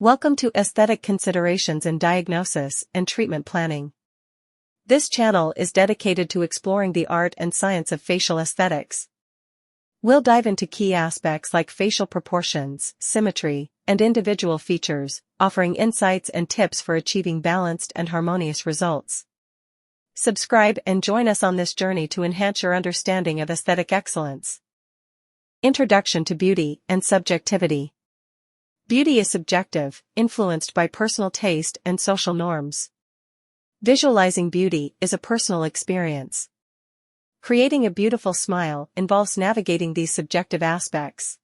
Welcome to Aesthetic Considerations in Diagnosis and Treatment Planning. This channel is dedicated to exploring the art and science of facial aesthetics. We'll dive into key aspects like facial proportions, symmetry, and individual features, offering insights and tips for achieving balanced and harmonious results. Subscribe and join us on this journey to enhance your understanding of aesthetic excellence. Introduction to beauty and subjectivity. Beauty is subjective, influenced by personal taste and social norms. Visualizing beauty is a personal experience. Creating a beautiful smile involves navigating these subjective aspects.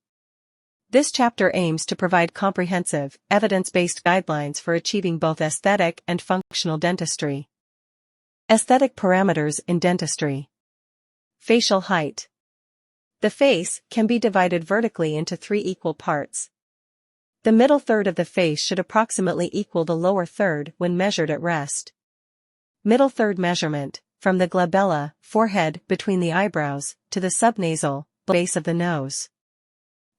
This chapter aims to provide comprehensive, evidence-based guidelines for achieving both aesthetic and functional dentistry. Aesthetic parameters in dentistry. Facial height. The face can be divided vertically into 3 equal parts. The middle third of the face should approximately equal the lower third when measured at rest. Middle third measurement, from the glabella, forehead, between the eyebrows, to the subnasal, base of the nose.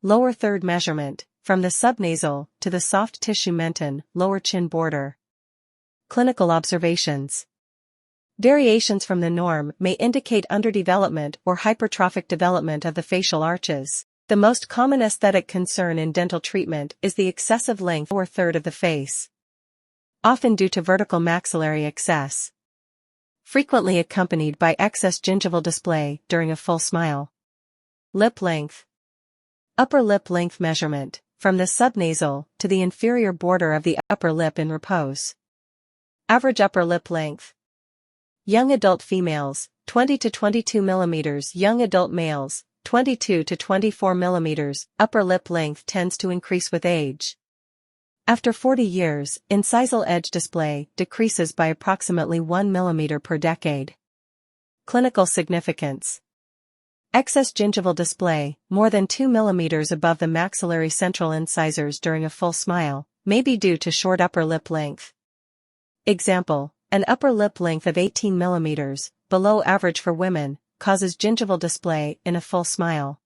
Lower third measurement, from the subnasal, to the soft tissue menton, lower chin border. Clinical observations. Variations from the norm may indicate underdevelopment or hypertrophic development of the facial arches. The most common aesthetic concern in dental treatment is the excessive length lower third of the face, often due to vertical maxillary excess, frequently accompanied by excess gingival display during a full smile. Lip length. Upper lip length measurement, from the subnasal to the inferior border of the upper lip in repose. Average upper lip length. Young adult females, 20 to 22 mm. Young adult males, 22 to 24 mm. Upper lip length tends to increase with age. After 40 years, incisal edge display decreases by approximately 1 mm per decade. Clinical significance. Excess gingival display, more than 2 mm above the maxillary central incisors during a full smile, may be due to short upper lip length. Example, an upper lip length of 18 mm, below average for women, causes gingival display in a full smile.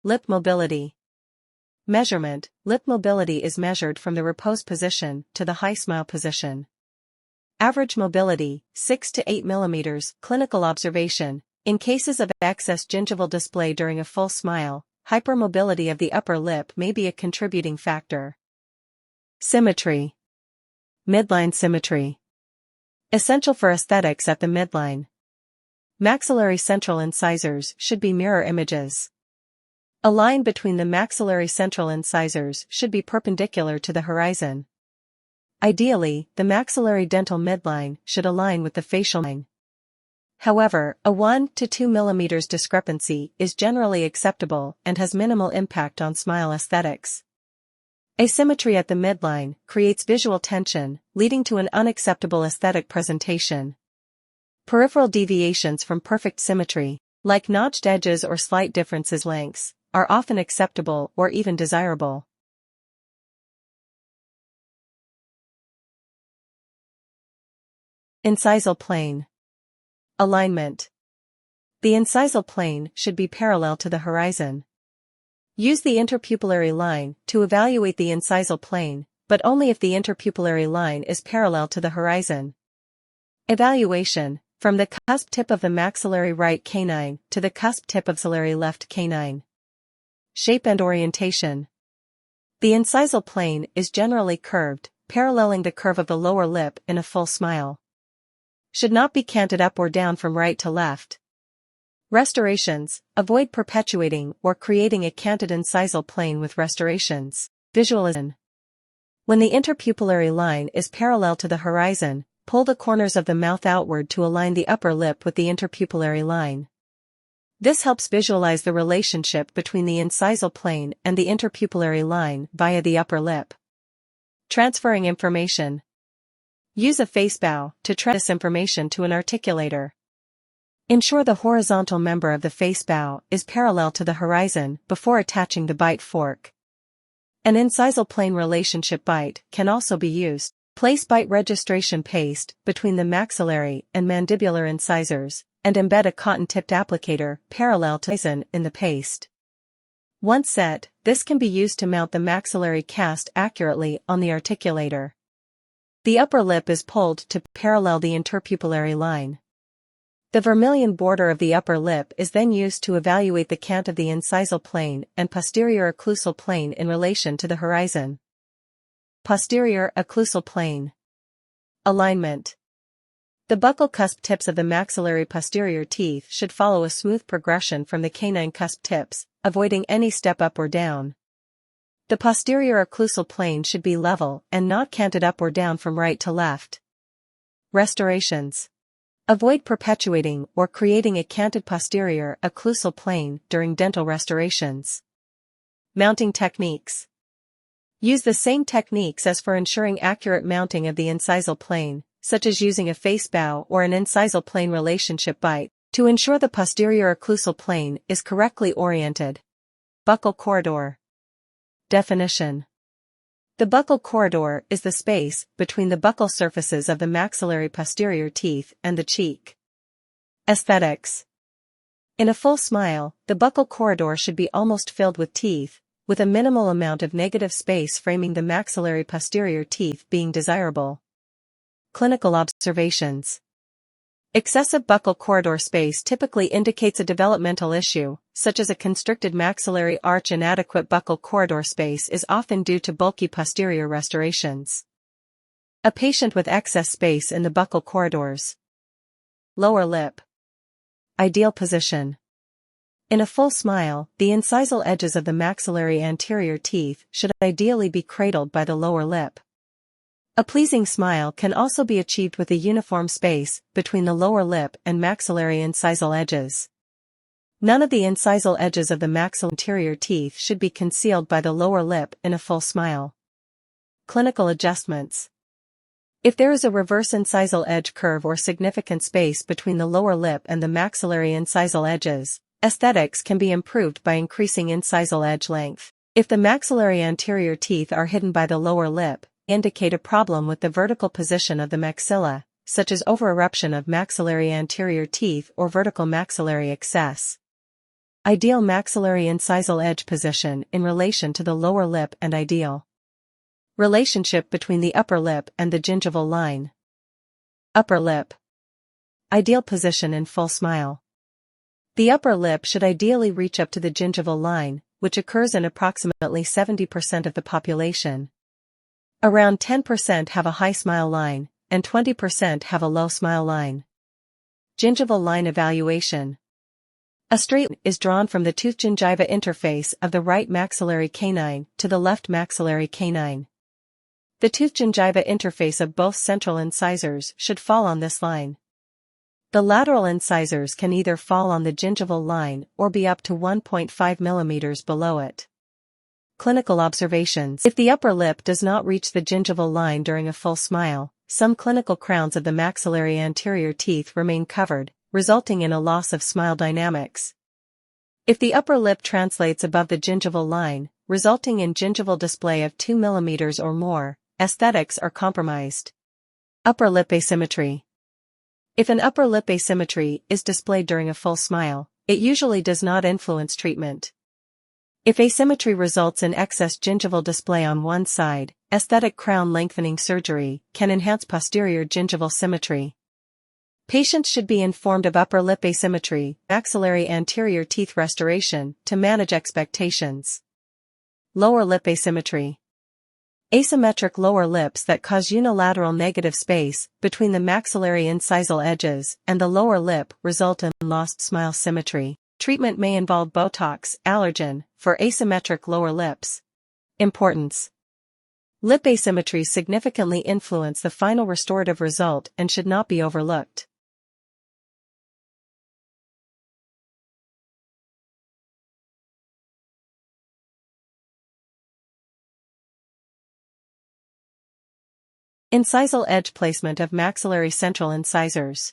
Lip mobility. Measurement. Lip mobility is measured from the repose position to the high smile position. Average mobility, 6 to 8 mm. Clinical observation. In cases of excess gingival display during a full smile, hypermobility of the upper lip may be a contributing factor. Symmetry. Midline symmetry. Essential for aesthetics at the midline. Maxillary central incisors should be mirror images. A line between the maxillary central incisors should be perpendicular to the horizon. Ideally, the maxillary dental midline should align with the facial line. However, a 1 to 2 mm discrepancy is generally acceptable and has minimal impact on smile aesthetics. Asymmetry at the midline creates visual tension, leading to an unacceptable aesthetic presentation. Peripheral deviations from perfect symmetry, like notched edges or slight differences in lengths, are often acceptable or even desirable. Incisal plane. Alignment. The incisal plane should be parallel to the horizon. Use the interpupillary line to evaluate the incisal plane, but only if the interpupillary line is parallel to the horizon. Evaluation, from the cusp tip of the maxillary right canine to the cusp tip of maxillary left canine. Shape and orientation. The incisal plane is generally curved, paralleling the curve of the lower lip in a full smile. Should not be canted up or down from right to left. Restorations. Avoid perpetuating or creating a canted incisal plane with restorations. Visualization. When the interpupillary line is parallel to the horizon, pull the corners of the mouth outward to align the upper lip with the interpupillary line. This helps visualize the relationship between the incisal plane and the interpupillary line via the upper lip. Transferring information. Use a face bow to transfer this information to an articulator. Ensure the horizontal member of the face bow is parallel to the horizon before attaching the bite fork. An incisal plane relationship bite can also be used. Place bite registration paste between the maxillary and mandibular incisors, and embed a cotton-tipped applicator parallel to the horizon in the paste. Once set, this can be used to mount the maxillary cast accurately on the articulator. The upper lip is pulled to parallel the interpupillary line. The vermilion border of the upper lip is then used to evaluate the cant of the incisal plane and posterior occlusal plane in relation to the horizon. Posterior occlusal plane. Alignment. The buccal cusp tips of the maxillary posterior teeth should follow a smooth progression from the canine cusp tips, avoiding any step up or down. The posterior occlusal plane should be level and not canted up or down from right to left. Restorations. Avoid perpetuating or creating a canted posterior occlusal plane during dental restorations. Mounting techniques. Use the same techniques as for ensuring accurate mounting of the incisal plane, such as using a face bow or an incisal plane relationship bite, to ensure the posterior occlusal plane is correctly oriented. Buccal corridor. Definition. The buccal corridor is the space between the buccal surfaces of the maxillary posterior teeth and the cheek. Aesthetics. In a full smile, the buccal corridor should be almost filled with teeth, with a minimal amount of negative space framing the maxillary posterior teeth being desirable. Clinical observations. Excessive buccal corridor space typically indicates a developmental issue, such as a constricted maxillary arch. Inadequate buccal corridor space is often due to bulky posterior restorations. A patient with excess space in the buccal corridors. Lower lip. Ideal position. In a full smile, the incisal edges of the maxillary anterior teeth should ideally be cradled by the lower lip. A pleasing smile can also be achieved with a uniform space between the lower lip and maxillary incisal edges. None of the incisal edges of the maxillary anterior teeth should be concealed by the lower lip in a full smile. Clinical adjustments. If there is a reverse incisal edge curve or significant space between the lower lip and the maxillary incisal edges, aesthetics can be improved by increasing incisal edge length. If the maxillary anterior teeth are hidden by the lower lip, indicate a problem with the vertical position of the maxilla, such as over-eruption of maxillary anterior teeth or vertical maxillary excess. Ideal maxillary incisal edge position in relation to the lower lip and ideal relationship between the upper lip and the gingival line. Upper lip. Ideal position in full smile. The upper lip should ideally reach up to the gingival line, which occurs in approximately 70% of the population. Around 10% have a high smile line, and 20% have a low smile line. Gingival line evaluation. A straight line is drawn from the tooth-gingiva interface of the right maxillary canine to the left maxillary canine. The tooth-gingiva interface of both central incisors should fall on this line. The lateral incisors can either fall on the gingival line or be up to 1.5 mm below it. Clinical observations. If the upper lip does not reach the gingival line during a full smile, some clinical crowns of the maxillary anterior teeth remain covered, resulting in a loss of smile dynamics. If the upper lip translates above the gingival line, resulting in gingival display of 2 mm or more, aesthetics are compromised. Upper lip asymmetry. If an upper lip asymmetry is displayed during a full smile, it usually does not influence treatment. If asymmetry results in excess gingival display on one side, aesthetic crown lengthening surgery can enhance posterior gingival symmetry. Patients should be informed of upper lip asymmetry, maxillary anterior teeth restoration, to manage expectations. Lower lip asymmetry. Asymmetric lower lips that cause unilateral negative space between the maxillary incisal edges and the lower lip result in lost smile symmetry. Treatment may involve Botox, allergen, for asymmetric lower lips. Importance. Lip asymmetries significantly influence the final restorative result and should not be overlooked. Incisal edge placement of maxillary central incisors.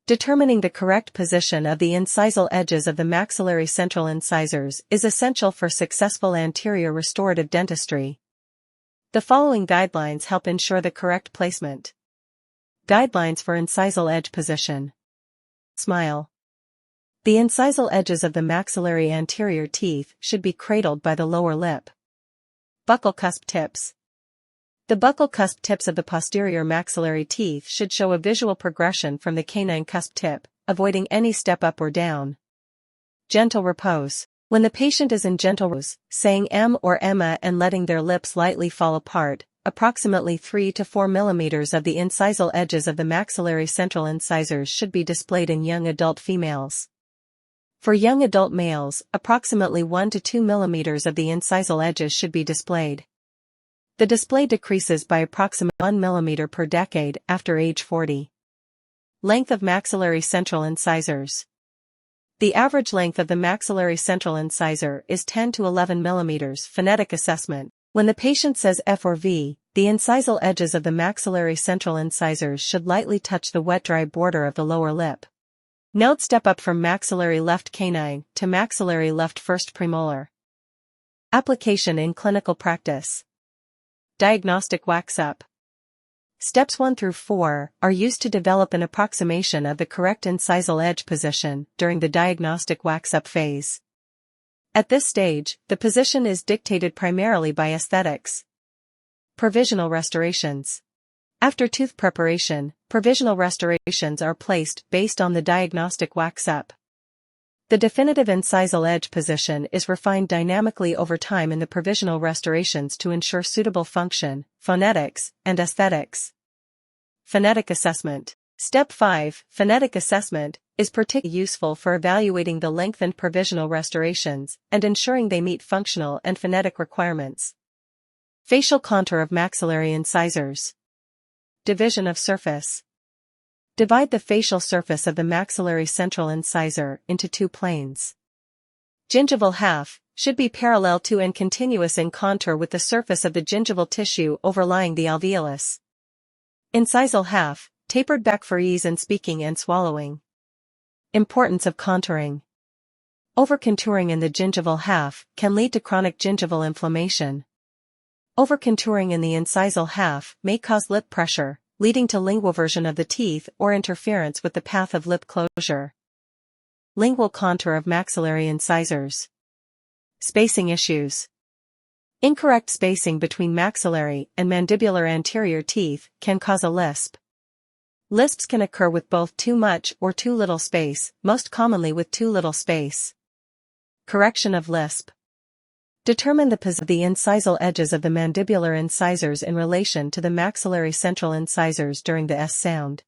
Determining the correct position of the incisal edges of the maxillary central incisors is essential for successful anterior restorative dentistry. The following guidelines help ensure the correct placement. Guidelines for incisal edge position. Smile. The incisal edges of the maxillary anterior teeth should be cradled by the lower lip. Buccal cusp tips. The buccal cusp tips of the posterior maxillary teeth should show a visual progression from the canine cusp tip, avoiding any step up or down. Gentle repose. When the patient is in gentle repose, saying M or Emma and letting their lips lightly fall apart, approximately 3 to 4 mm of the incisal edges of the maxillary central incisors should be displayed in young adult females. For young adult males, approximately 1 to 2 mm of the incisal edges should be displayed. The display decreases by approximately 1 mm per decade after age 40. Length of maxillary central incisors. The average length of the maxillary central incisor is 10 to 11 mm. Phonetic assessment. When the patient says F or V, the incisal edges of the maxillary central incisors should lightly touch the wet-dry border of the lower lip. Note step up from maxillary left canine to maxillary left first premolar. Application in clinical practice. Diagnostic wax-up. Steps 1 through 4 are used to develop an approximation of the correct incisal edge position during the diagnostic wax-up phase. At this stage, the position is dictated primarily by aesthetics. Provisional restorations. After tooth preparation, provisional restorations are placed based on the diagnostic wax-up. The definitive incisal edge position is refined dynamically over time in the provisional restorations to ensure suitable function, phonetics, and aesthetics. Phonetic assessment. Step 5, phonetic assessment, is particularly useful for evaluating the lengthened provisional restorations and ensuring they meet functional and phonetic requirements. Facial contour of maxillary incisors. Division of surface. Divide the facial surface of the maxillary central incisor into two planes. Gingival half should be parallel to and continuous in contour with the surface of the gingival tissue overlying the alveolus. Incisal half, tapered back for ease in speaking and swallowing. Importance of contouring. Over-contouring in the gingival half can lead to chronic gingival inflammation. Over-contouring in the incisal half may cause lip pressure, leading to linguoversion of the teeth or interference with the path of lip closure. Lingual contour of maxillary incisors. Spacing issues. Incorrect spacing between maxillary and mandibular anterior teeth can cause a lisp. Lisps can occur with both too much or too little space, most commonly with too little space. Correction of lisp. Determine the position of the incisal edges of the mandibular incisors in relation to the maxillary central incisors during the S sound.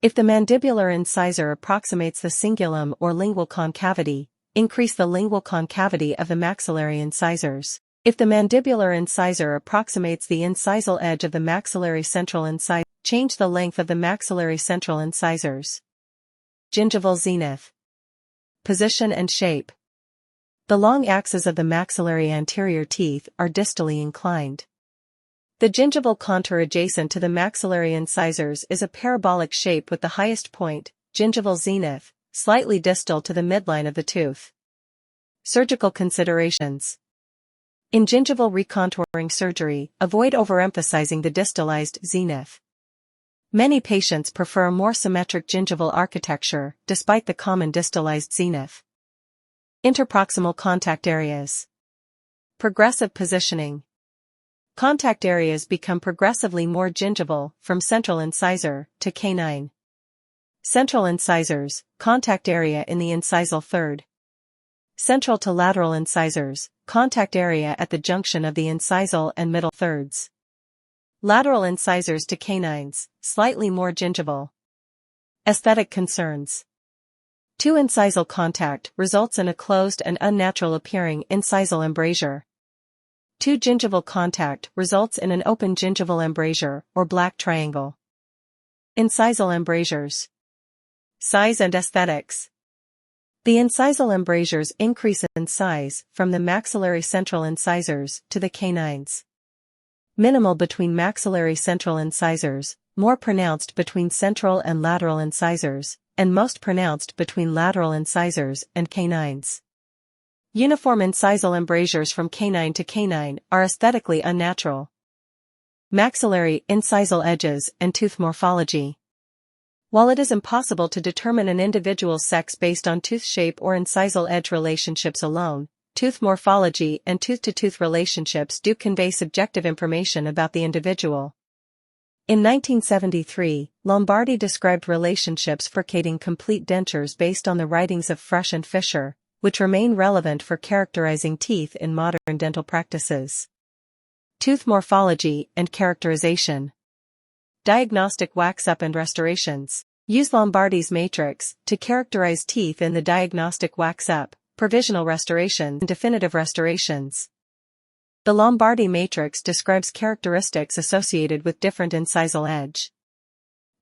If the mandibular incisor approximates the cingulum or lingual concavity, increase the lingual concavity of the maxillary incisors. If the mandibular incisor approximates the incisal edge of the maxillary central incisor, change the length of the maxillary central incisors. Gingival zenith. Position and shape. The long axes of the maxillary anterior teeth are distally inclined. The gingival contour adjacent to the maxillary incisors is a parabolic shape with the highest point, gingival zenith, slightly distal to the midline of the tooth. Surgical considerations. In gingival recontouring surgery, avoid overemphasizing the distalized zenith. Many patients prefer more symmetric gingival architecture, despite the common distalized zenith. Interproximal contact areas. Progressive positioning. Contact areas become progressively more gingival from central incisor to canine. Central incisors, contact area in the incisal third. Central to lateral incisors, contact area at the junction of the incisal and middle thirds. Lateral incisors to canines, slightly more gingival. Aesthetic concerns. Too incisal contact results in a closed and unnatural appearing incisal embrasure. Too gingival contact results in an open gingival embrasure or black triangle. Incisal embrasures. Size and aesthetics. The incisal embrasures increase in size from the maxillary central incisors to the canines. Minimal between maxillary central incisors, more pronounced between central and lateral incisors, and most pronounced between lateral incisors and canines. Uniform incisal embrasures from canine to canine are aesthetically unnatural. Maxillary incisal edges and tooth morphology. While it is impossible to determine an individual's sex based on tooth shape or incisal edge relationships alone, tooth morphology and tooth-to-tooth relationships do convey subjective information about the individual. In 1973, Lombardi described relationships forcating complete dentures based on the writings of Fresh and Fisher, which remain relevant for characterizing teeth in modern dental practices. Tooth morphology and characterization. Diagnostic wax-up and restorations. Use Lombardi's matrix to characterize teeth in the diagnostic wax-up, provisional restoration, and definitive restorations. The Lombardi matrix describes characteristics associated with different incisal edge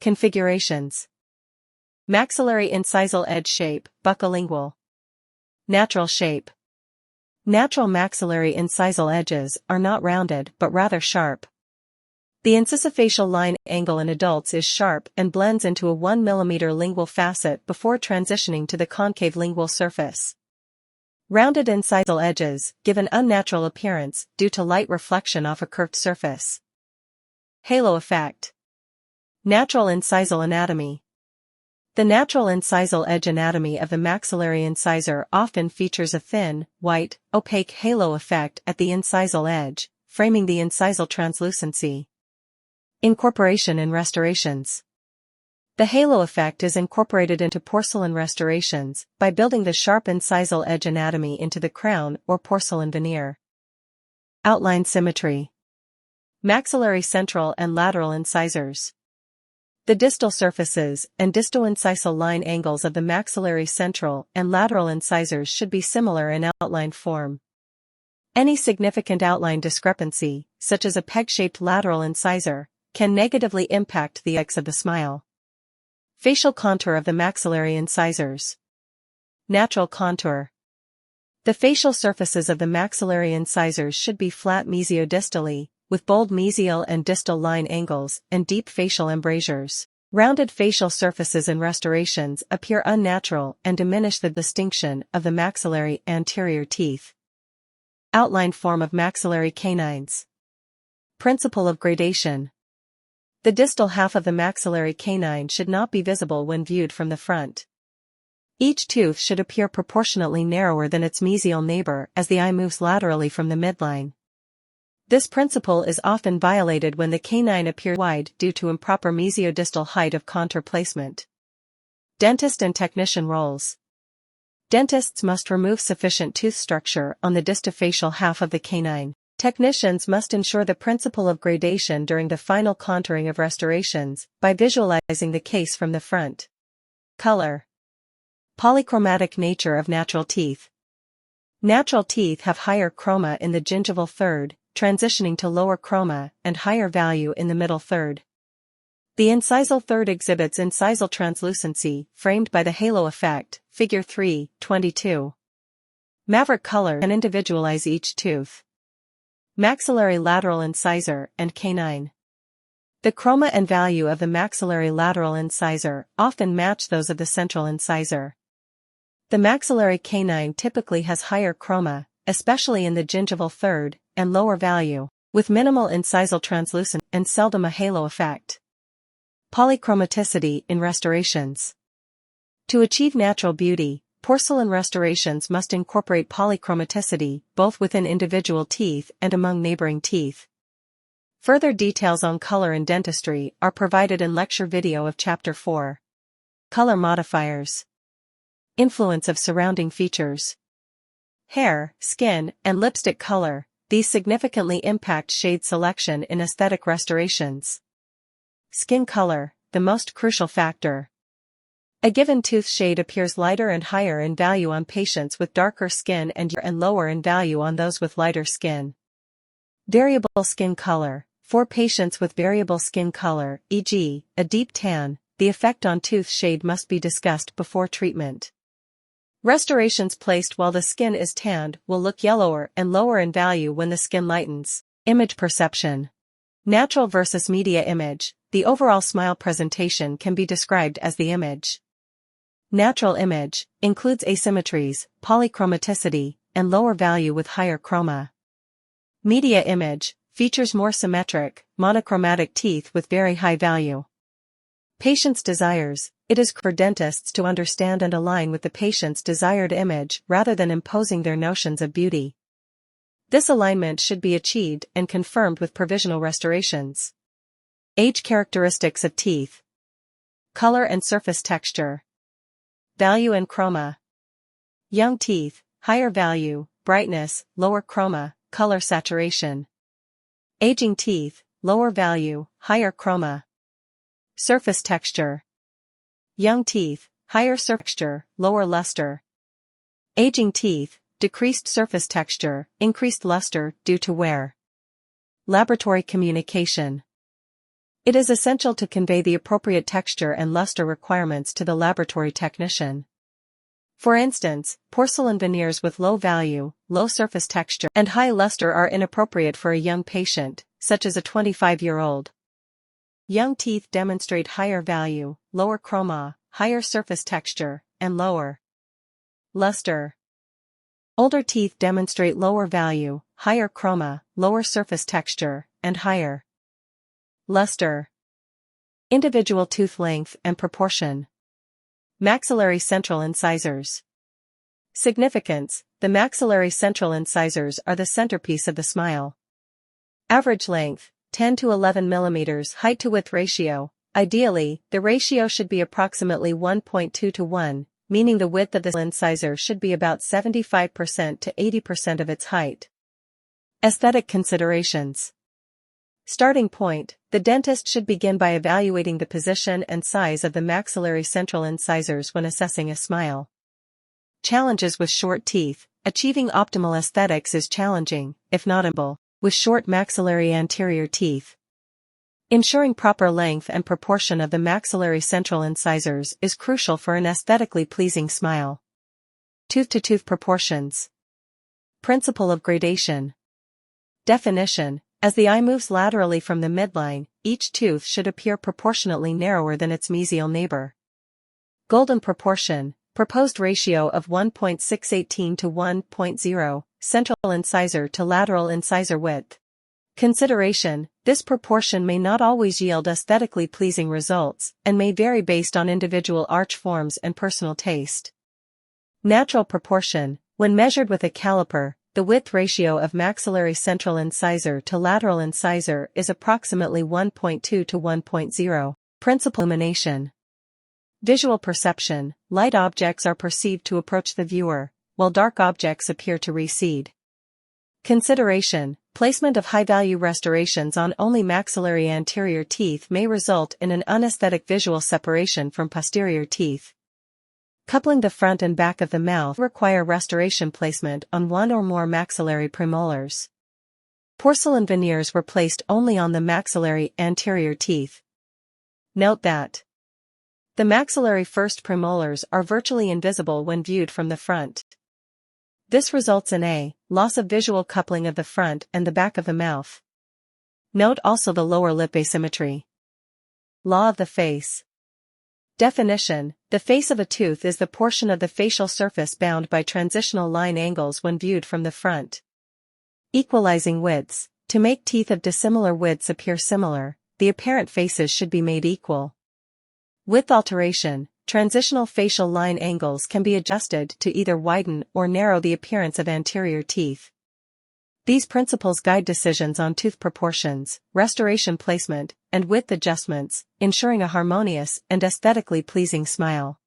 configurations. Maxillary incisal edge shape, buccolingual. Natural shape. Natural maxillary incisal edges are not rounded but rather sharp. The incisiffacial line angle in adults is sharp and blends into a 1 mm lingual facet before transitioning to the concave lingual surface. Rounded incisal edges give an unnatural appearance due to light reflection off a curved surface. Halo effect. Natural incisal anatomy. The natural incisal edge anatomy of the maxillary incisor often features a thin, white, opaque halo effect at the incisal edge, framing the incisal translucency. Incorporation in restorations. The halo effect is incorporated into porcelain restorations by building the sharp incisal edge anatomy into the crown or porcelain veneer. Outline symmetry. Maxillary central and lateral incisors. The distal surfaces and distal incisal line angles of the maxillary central and lateral incisors should be similar in outline form. Any significant outline discrepancy, such as a peg-shaped lateral incisor, can negatively impact the aesthetics of the smile. Facial contour of the maxillary incisors. Natural contour. The facial surfaces of the maxillary incisors should be flat mesiodistally, with bold mesial and distal line angles and deep facial embrasures. Rounded facial surfaces in restorations appear unnatural and diminish the distinction of the maxillary anterior teeth. Outline form of maxillary canines. Principle of gradation. The distal half of the maxillary canine should not be visible when viewed from the front. Each tooth should appear proportionately narrower than its mesial neighbor as the eye moves laterally from the midline. This principle is often violated when the canine appears wide due to improper mesiodistal height of contour placement. Dentist and technician roles. Dentists must remove sufficient tooth structure on the distifacial half of the canine. Technicians must ensure the principle of gradation during the final contouring of restorations by visualizing the case from the front. Color. Polychromatic nature of natural teeth. Natural teeth have higher chroma in the gingival third, transitioning to lower chroma and higher value in the middle third. The incisal third exhibits incisal translucency, framed by the halo effect, Figure 3.22. Maverick color can individualize each tooth. Maxillary lateral incisor and canine. The chroma and value of the maxillary lateral incisor often match those of the central incisor. The maxillary canine typically has higher chroma, especially in the gingival third, and lower value, with minimal incisal translucence and seldom a halo effect. Polychromaticity in restorations. To achieve natural beauty, porcelain restorations must incorporate polychromaticity, both within individual teeth and among neighboring teeth. Further details on color in dentistry are provided in lecture video of Chapter 4. Color modifiers. Influence of surrounding features. Hair, skin, and lipstick color, these significantly impact shade selection in aesthetic restorations. Skin color, the most crucial factor. A given tooth shade appears lighter and higher in value on patients with darker skin and lower in value on those with lighter skin. Variable skin color. For patients with variable skin color, e.g., a deep tan, the effect on tooth shade must be discussed before treatment. Restorations placed while the skin is tanned will look yellower and lower in value when the skin lightens. Image perception. Natural versus media image. The overall smile presentation can be described as the image. Natural image includes asymmetries, polychromaticity, and lower value with higher chroma. Media image features more symmetric, monochromatic teeth with very high value. Patient's desires. It is for dentists to understand and align with the patient's desired image rather than imposing their notions of beauty. This alignment should be achieved and confirmed with provisional restorations. Age characteristics of teeth. Color and surface texture. Value and chroma. Young teeth, higher value, brightness, lower chroma, color saturation. Aging teeth, lower value, higher chroma. Surface texture. Young teeth, higher surface texture, lower luster. Aging teeth, decreased surface texture, increased luster due to wear. Laboratory communication. It is essential to convey the appropriate texture and luster requirements to the laboratory technician. For instance, porcelain veneers with low value, low surface texture, and high luster are inappropriate for a young patient, such as a 25-year-old. Young teeth demonstrate higher value, lower chroma, higher surface texture, and lower luster. Older teeth demonstrate lower value, higher chroma, lower surface texture, and higher luster. Individual tooth length and proportion. Maxillary central incisors. Significance: the maxillary central incisors are the centerpiece of the smile. Average length, 10 to 11 mm. Height to width ratio. Ideally, the ratio should be approximately 1.2 to 1, meaning the width of the incisor should be about 75% to 80% of its height. Aesthetic considerations. Starting point: the dentist should begin by evaluating the position and size of the maxillary central incisors when assessing a smile. Challenges with short teeth. Achieving optimal aesthetics is challenging, if not impossible, with short maxillary anterior teeth. Ensuring proper length and proportion of the maxillary central incisors is crucial for an aesthetically pleasing smile. Tooth-to-tooth proportions. Principle of gradation. Definition: as the eye moves laterally from the midline, each tooth should appear proportionately narrower than its mesial neighbor. Golden proportion. Proposed ratio of 1.618 to 1.0, central incisor to lateral incisor width. Consideration: this proportion may not always yield aesthetically pleasing results, and may vary based on individual arch forms and personal taste. Natural proportion. When measured with a caliper, the width ratio of maxillary central incisor to lateral incisor is approximately 1.2 to 1.0. Principal illumination. Visual perception. Light objects are perceived to approach the viewer, while dark objects appear to recede. Consideration: placement of high-value restorations on only maxillary anterior teeth may result in an unaesthetic visual separation from posterior teeth. Coupling the front and back of the mouth require restoration placement on one or more maxillary premolars. Porcelain veneers were placed only on the maxillary anterior teeth. Note that the maxillary first premolars are virtually invisible when viewed from the front. This results in a loss of visual coupling of the front and the back of the mouth. Note also the lower lip asymmetry. Law of the face. Definition: the face of a tooth is the portion of the facial surface bound by transitional line angles when viewed from the front. Equalizing widths. To make teeth of dissimilar widths appear similar, the apparent faces should be made equal. Width alteration. Transitional facial line angles can be adjusted to either widen or narrow the appearance of anterior teeth. These principles guide decisions on tooth proportions, restoration placement, and width adjustments, ensuring a harmonious and aesthetically pleasing smile.